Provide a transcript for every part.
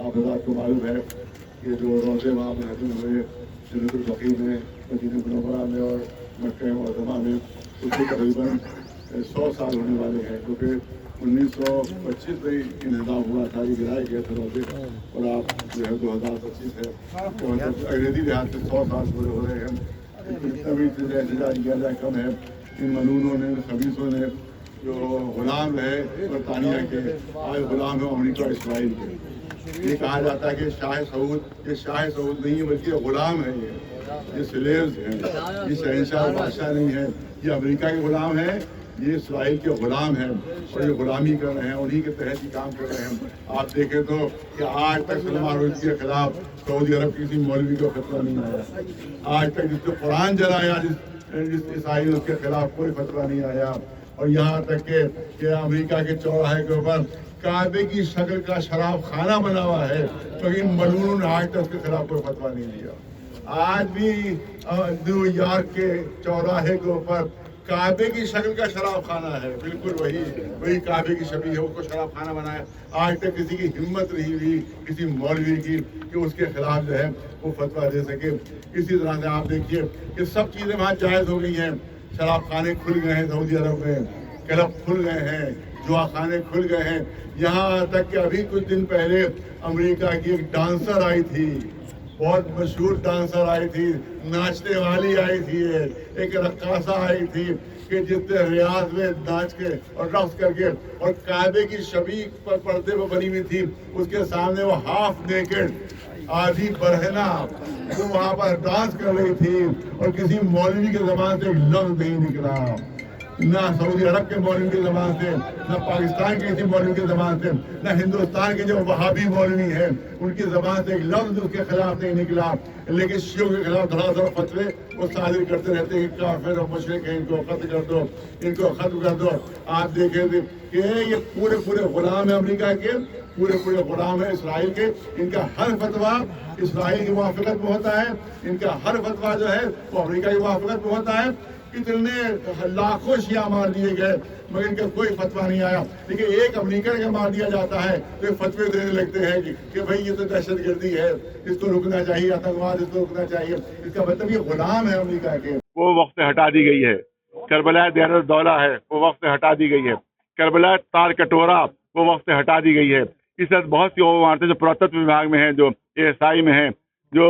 आप हज़रात को मालूम है कि जो रोज़े वहाँ महदूद हुए जन्नतुल बक़ी में, मदीना मुनव्वरा में और मक्का मुअज़्ज़मा में, उसके तकरीबन 100 साल होने वाले हैं, क्योंकि 1925 में इंतज़ाम हुआ था, ये गिराए गए थे रोज़े, और आप जो है 2025 है, तो अंग्रेज़ी लिहाज से 100 साल पूरे हो रहे हैं। तभी एहतजाज किया जाए कम है। इन मलूनों ने, खबीसों ने, जो गुलाम है बरतानिया के, आज गुलाम है अमरीका इसराइल के। ये कहा जाता है कि शाह सऊद, ये शाह सऊद नहीं है बल्कि गुलाम है, ये स्लेव्स हैं, ये शहंशाह बादशाह नहीं है, ये अमेरिका के गुलाम हैं, ये इसराइल के गुलाम हैं, और ये गुलामी कर रहे हैं, उन्हीं के तहत ही काम कर रहे हैं। आप देखें तो कि आज तक सलमान रुश्दी के खिलाफ सऊदी अरब किसी मौलवी को फतवा नहीं आया। आज तक जिसको कुरान जलाया जिस ईसाई उसके खिलाफ कोई फतवा नहीं आया। और यहाँ तक कि अमेरिका के चौराहे के ऊपर काबे की शक्ल का शराब खाना बना हुआ है, तो इन मलूनों ने आज तक उसके खिलाफ कोई फतवा नहीं दिया। आज भी न्यूयॉर्क के चौराहे के ऊपर काबे की शक्ल का शराब खाना है, बिल्कुल वही काबे की शक्ल है, उसको शराब खाना बनाया। आज तक किसी की हिम्मत नहीं हुई किसी मौलवी की कि उसके खिलाफ जो है वो फतवा दे सके। इसी तरह से आप देखिए कि सब चीज़ें वहाँ जायज़ हो गई हैं। शराब खाने खुल गए हैं सऊदी अरब में, क्लब खुल गए हैं, जुआ खाने खुल गए हैं। यहाँ तक कि अभी कुछ दिन पहले अमेरिका की एक डांसर आई थी, बहुत मशहूर डांसर आई थी, नाचने वाली आई थी, एक रक्कासा आई थी कि जितने रियाज में नाच के और रक्स करके और काबे की शबी पर पर्दे पर बनी हुई थी, उसके सामने वो हाफ नेकेड आधी बरहना वो वहाँ पर डांस कर रही थी, और किसी मौलवी के ज़बान से एक लफ्ज़ नहीं निकला, ना सऊदी अरब के मौलवी की ज़बान से, ना पाकिस्तान के किसी मौलवी की ज़बान से, ना हिंदुस्तान के जो वहाबी मौलवी हैं उनकी ज़बान से एक लफ्ज़ उसके खिलाफ नहीं निकला। लेकिन शियों के खिलाफ धड़ाधड़ फतवे वो साजिश करते रहते हैं कि काफिर और मुशरिक हैं, इनको खत्म कर दो, इनको खत्म कर दो। आप देखें कि ये पूरे गुलाम है अमेरिका के, पूरे गुलाम है इसराइल के। इनका हर फतवा इसराइल की मुवाफिकत में होता है, इनका हर फतवा जो है वो अमेरिका की मुवाफिकत में होता है। इतने लाखों शिया मार दिए गए मगर इनका कोई फतवा नहीं आया। लेकिन एक अमेरिकन का मार दिया जाता है तो ये फतवे देने लगते हैं कि भाई ये तो दहशतगर्दी है, इसको रुकना चाहिए, आतंकवाद इसको रुकना चाहिए। इसका मतलब ये गुलाम है अमेरिका के। वो वक्त हटा दी गई है। करबला देर दौला है, वो वक्त हटा दी गई है। करबला तार कटोरा वो वक्त हटा दी गई है। इस तरह बहुत सी इमारतें जो पुरातत्व विभाग में है, जो ASI में है, जो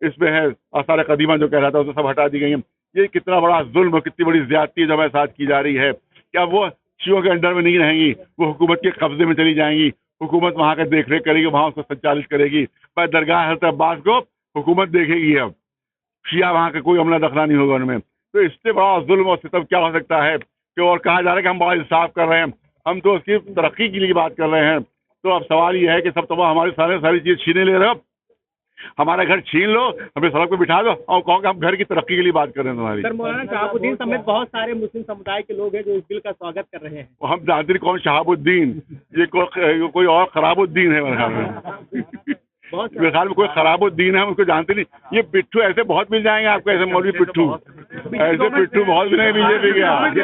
इसमें है आसार कदीमा जो कह रहा था, वो सब हटा दी गई है। ये कितना बड़ा जुल्म, कितनी बड़ी ज्यादती जो हमारे साथ की जा रही है। क्या वो शियों के अंडर में नहीं रहेंगी, वो हुकूमत के कब्जे में चली जाएंगी। हुकूमत वहाँ का देख रेख करेगी, वहाँ उसको संचालित करेगी। पर दरगाह हज़रत अब्बास को हुकूमत देखेगी। अब शिया वहाँ का कोई अमला दखला नहीं होगा उनमें। तो इससे बड़ा जुल्म और सितम क्या हो सकता है कि और कहा जा रहा है कि हम बड़ा इंसाफ कर रहे हैं, हम तो उसकी तरक्की के लिए बात कर रहे हैं। तो अब सवाल ये है कि सब तबाह हमारी सारी चीज़ छीने ले रहे हो। हमारा घर छीन लो, हमें सड़क पे बिठा दो और कहो कि हम घर की तरक्की के लिए बात कर रहे हैं तुम्हारी। सर, मौलाना शहाबुद्दीन समेत बहुत सारे मुस्लिम समुदाय के लोग हैं जो इस बिल का स्वागत कर रहे हैं। हम जानते नहीं कौन शहाबुद्दीन, ये कोई और खराबुद्दीन है मेरे ख्याल में। मेरे ख्याल में कोई खराबुद्दीन है, हम उसको जानते नहीं। ये पिट्ठू ऐसे बहुत मिल जाएंगे आपको, ऐसे मौलवी पिट्ठू, ऐसे पिट्ठू बहुत मिलेंगे बीजेपी के। आज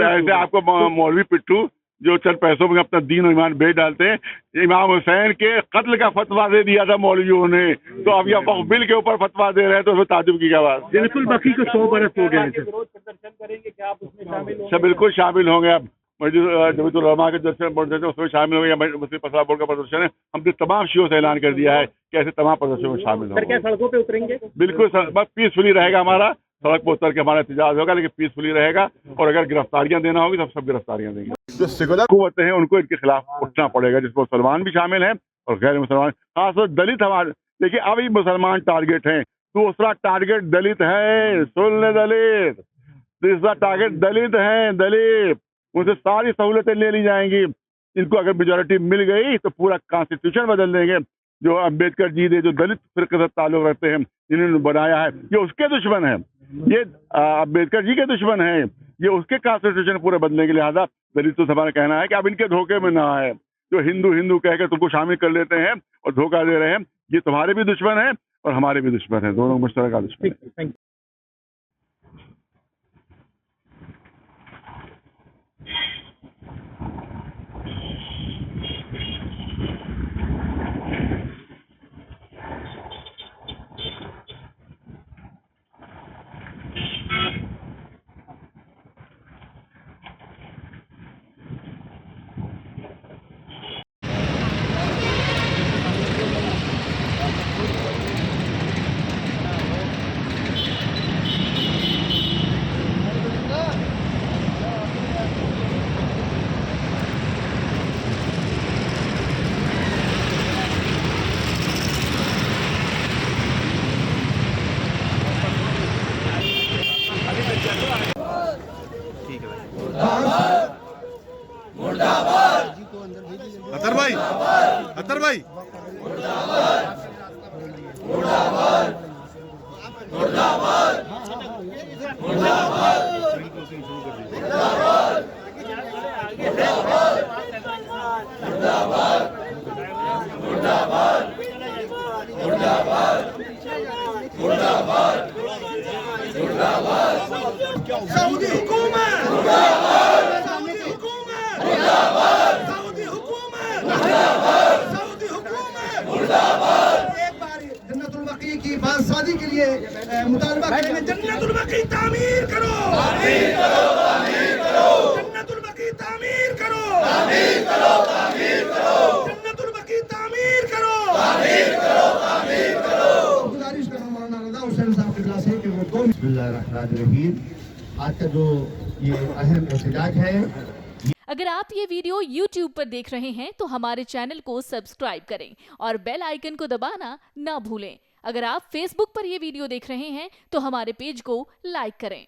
ऐसे आपको मौलवी पिट्ठू जो चंद पैसों में अपना दीन और ईमान बेच डालते हैं। इमाम हुसैन के कत्ल का फतवा दे दिया था मौलवियों ने, तो अब यह वक्फ बिल के ऊपर फतवा दे रहे हैं, तो उसमें ताजुब की क्या बात। बिल्कुल बकी को 100 बरस हो गए। विरोध प्रदर्शन करेंगे, क्या आप उसमें शामिल होंगे? सब बिल्कुल शामिल होंगे। अब जमीयतुल उलमा के दर्शन उसमें शामिल होंगे, या मुस्लिम फतवा बोर्ड का प्रदर्शन है। हमने तमाम शियों से ऐलान कर दिया है कि ऐसे तमाम प्रदर्शनों में शामिल होंगे। क्या सड़कों पे उतरेंगे? बिल्कुल सर, बस पीसफुली रहेगा हमारा, सड़क पर उतर के हमारा एहतजाज होगा, लेकिन पीसफुली रहेगा। और अगर गिरफ्तारियां देना होगी तो सब गिरफ्तारियां देंगे। जो सेकुलर कुव्वतें हैं उनको इनके खिलाफ उठना पड़ेगा, जिसमें मुसलमान भी शामिल हैं और गैर मुसलमान, खासतौर दलित हमारे। देखिए अभी मुसलमान टारगेट हैं, दूसरा टारगेट दलित है। सुन ले दलित, तीसरा टारगेट दलित हैं। दलित, उनसे सारी सहूलतें ले ली जाएंगी। इनको अगर मेजोरिटी मिल गई तो पूरा कॉन्स्टिट्यूशन बदल देंगे। जो अम्बेडकर जी ने जो दलित फिरके से ताल्लुक रखते हैं, जिन्होंने बनाया है, ये उसके दुश्मन है, ये अम्बेडकर जी के दुश्मन है, ये उसके कॉन्स्टिट्यूशन पूरे बदलने के लिहाजा दलितों से हमारा कहना है कि अब इनके धोखे में ना आए। जो हिंदू हिंदू कह के तुमको शामिल कर लेते हैं और धोखा दे रहे हैं, ये तुम्हारे भी दुश्मन है और हमारे भी दुश्मन है, दोनों मुश्तरका दुश्मन है। भाई, अतर भाई, सऊदी हुकूमत मुर्दाबाद, सऊदी हुकूमत मुर्दाबाद, सऊदी हुकूमत मुर्दाबाद, सऊदी हुकूमत मुर्दाबाद। एक बार जन्नतुल बकी की बादशाही के लिए मुतालबा करेंगे, जन्नतुल बकी तामीर करो, तामीर करो, तामीर करो, जन्नतुल बकी तामीर करो, तामीर करो, तामीर करो, जन्नतुल बकी तामीर करो, तामीर करो, तामीर करो। गुजारिश कर रहा हूं मौलाना रज़ा हुसैन साहब की क्लास है कि वो दो बिस्मिल्लाहिर्रहमानिर्रहीम। आज का जो ये अहम एहतजाज है। अगर आप ये वीडियो YouTube पर देख रहे हैं तो हमारे चैनल को सब्सक्राइब करें और बेल आइकन को दबाना ना भूलें। अगर आप Facebook पर ये वीडियो देख रहे हैं तो हमारे पेज को लाइक करें।